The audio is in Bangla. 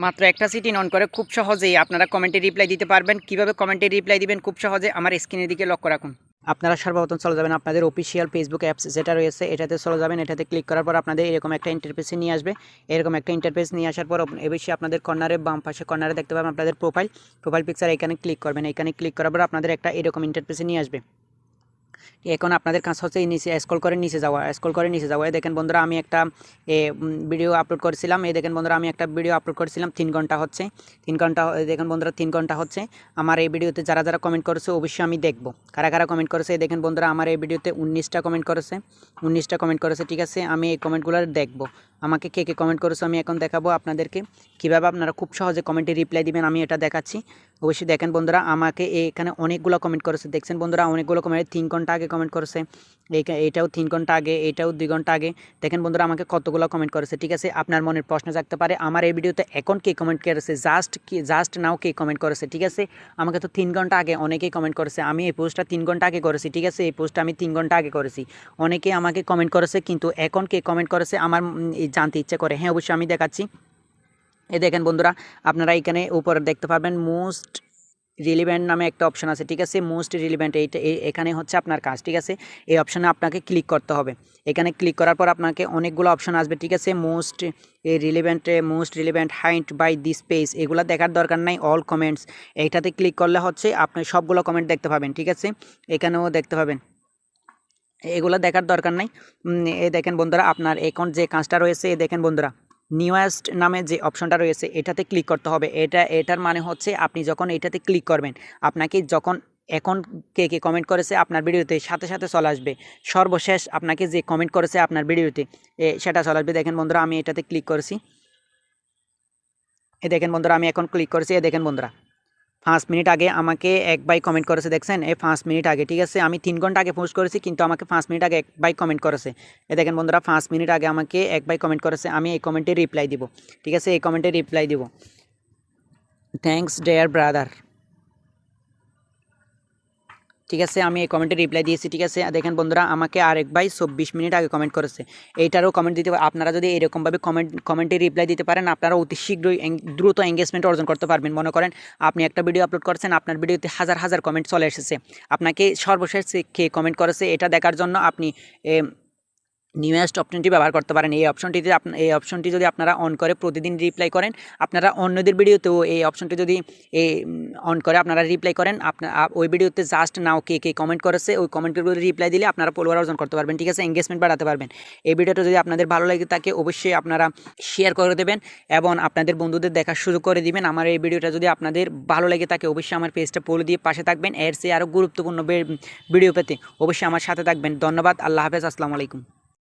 মাত্র একটা সিটি অন করে খুব সহজেই আপনারা কমেন্টে রিপ্লাই দিতে পারবেন। কিভাবে কমেন্টে রিপ্লাই দিবেন খুব সহজে আমার স্ক্রিনের দিকে লক্ষ্য রাখুন। আপনারা সর্বপ্রথম চলে যাবেন আপনাদের অফিসিয়াল ফেসবুক অ্যাপস যেটা রয়েছে এটাতে চলে যাবেন। এটাতে ক্লিক করার পর আপনাদের এরকম একটা ইন্টারফেসে নিয়ে আসবে। এরকম একটা ইন্টারফেস নিয়ে আসার পর অবশ্যই আপনাদের কর্নারে বাম পাশে কর্নারে দেখতে পাবেন আপনাদের প্রোফাইল পিকচার। এখানে ক্লিক করবেন। এখানে ক্লিক করার পর আপনাদের একটা এরকম ইন্টারফেসে নিয়ে আসবে। এখন আপনাদের কাজ হচ্ছে নিচে স্ক্রল করে নিচে যাওয়া দেখেন বন্ধুরা আমি একটা ভিডিও আপলোড করেছিলাম। এই দেখেন বন্ধুরা আমি একটা ভিডিও আপলোড করেছিলাম 3 ঘন্টা হচ্ছে। 3 ঘন্টা দেখেন বন্ধুরা 3 ঘন্টা হচ্ছে। আমার এই ভিডিওতে যারা যারা কমেন্ট করেছে অবশ্যই আমি দেখব কারা কারা কমেন্ট করেছে। এই দেখেন বন্ধুরা আমার এই ভিডিওতে 19টা কমেন্ট করেছে। ঠিক আছে, আমি এই কমেন্টগুলো দেখব। আমাকে কে কে কমেন্ট করেছে আমি এখন দেখাবো আপনাদেরকে কীভাবে আপনারা খুব সহজে কমেন্টে রিপ্লাই দিবেন আমি এটা দেখাচ্ছি। অবশ্যই দেখেন বন্ধুরা আমাকে এখানে অনেকগুলো কমেন্ট করেছে। দেখছেন বন্ধুরা অনেকগুলো কমেন্ট 3 ঘন্টা আগে কমেন্ট করেছে। এইটাও 3 ঘন্টা আগে, এইটাও 2 ঘন্টা আগে। দেখেন বন্ধুরা আমাকে কতগুলো কমেন্ট করেছে। ঠিক আছে, আপনার মনের প্রশ্ন জাগতে পারে আমার এই ভিডিওতে এখন কে কমেন্ট করেছে, জাস্ট নাও কে কমেন্ট করেছে। ঠিক আছে, আমাকে তো 3 ঘন্টা আগে অনেকেই কমেন্ট করেছে। আমি এই পোস্টটা 3 ঘন্টা আগে করেছি। ঠিক আছে, এই পোস্টটা আমি 3 ঘন্টা আগে করেছি। অনেকে আমাকে কমেন্ট করেছে, কিন্তু এখন কে কমেন্ট করেছে আমার জানতে ইচ্ছে করে। হ্যাঁ অবশ্যই আমি দেখাচ্ছি। এই দেখেন বন্ধুরা আপনারা এখানে উপরে দেখতে পাবেন মোস্ট রিলিভেন্ট নামে একটা অপশন আছে। ঠিক আছে, মোস্ট রিলিভেন্ট এইটা এখানে হচ্ছে আপনার কাজ। ঠিক আছে, এই অপশনে আপনাকে ক্লিক করতে হবে। এখানে ক্লিক করার পর আপনাকে অনেকগুলো অপশন আসবে। ঠিক আছে, most relevant hide by this page এগুলো দেখার দরকার নাই। অল কমেন্টস এইটাতে ক্লিক করলে হচ্ছে আপনি সবগুলো কমেন্ট দেখতে পাবেন। ঠিক আছে, এখানেও দেখতে পাবেন, এগুলো দেখার দরকার নাই। এই দেখেন বন্ধুরা আপনার এখন যে কাজটা রয়েছে এই দেখেন বন্ধুরা নিউয়েস্ট নামে যে অপশনটা রয়েছে এটাতে ক্লিক করতে হবে। এটার মানে হচ্ছে আপনি যখন এটাতে ক্লিক করবেন আপনাকে যখন এখন কে কে কমেন্ট করেছে আপনার ভিডিওতে সাথে সাথে চলে আসবে। সর্বশেষ আপনাকে যে কমেন্ট করেছে আপনার ভিডিওতে সেটা চলে আসবে। দেখেন বন্ধুরা আমি এটাতে ক্লিক করেছি। এই দেখেন বন্ধুরা আমি এখন ক্লিক করেছি। এই দেখেন বন্ধুরা 5 মিনিট আগে আমাকে এক ভাই কমেন্ট করেছে। দেখছেন এই 5 মিনিট আগে। ঠিক আছে, আমি 3 ঘন্টা আগে পোস্ট করেছি কিন্তু আমাকে 5 মিনিট আগে এক ভাই কমেন্ট করেছে। এই দেখেন বন্ধুরা 5 মিনিট আগে আমাকে এক ভাই কমেন্ট করেছে। আমি এই কমেন্টে রিপ্লাই দিব। ঠিক আছে, এই কমেন্টে রিপ্লাই দিব, থ্যাঙ্কস ডিয়ার ব্রাদার। ঠিক আছে, আমি এই কমেন্টে রিপ্লাই দিয়েছি। ঠিক আছে, দেখেন বন্ধুরা আমাকে আরেক ভাই 24 মিনিট আগে কমেন্ট করেছে। এইটারও কমেন্ট দিতে আপনারা যদি এরকমভাবে কমেন্টে রিপ্লাই দিতে পারেন আপনারা অতি শীঘ্রই দ্রুত এঙ্গেজমেন্ট অর্জন করতে পারবেন। মনে করেন আপনি একটা ভিডিও আপলোড করেছেন, আপনার ভিডিওতে হাজার হাজার কমেন্ট চলে এসেছে। আপনাকে সর্বশেষ কে কমেন্ট করেছে এটা দেখার জন্য আপনি নিউয়েস্ট অপশনটি ব্যবহার করতে পারেন। এই অপশনটি যদি আপনারা অন করে প্রতিদিন রিপ্লাই করেন, আপনারা অন্যদের ভিডিওতেও এই অপশনটি যদি অন করে আপনারা রিপ্লাই করেন, আপনার ওই ভিডিওতে জাস্ট নাও কে কে কমেন্ট করেছে ওই কমেন্টগুলো রিপ্লাই দিলে আপনারা ফলোয়ার অর্জন করতে পারবেন। ঠিক আছে, এঙ্গেজমেন্ট বাড়াতে পারবেন। এই ভিডিওটা যদি আপনাদের ভালো লাগে থাকে অবশ্যই আপনারা শেয়ার করে দেবেন এবং আপনাদের বন্ধুদের দেখার সুযোগ করে দিবেন। আমার এই ভিডিওটা যদি আপনাদের ভালো লাগে থাকে অবশ্যই আমার পেজটা ফলো দিয়ে পাশে থাকবেন। এর চেয়ে আরও গুরুত্বপূর্ণ ভিডিও পেতে অবশ্যই আমার সাথে থাকবেন। ধন্যবাদ, আল্লাহ হাফেজ, আসসালামু আলাইকুম।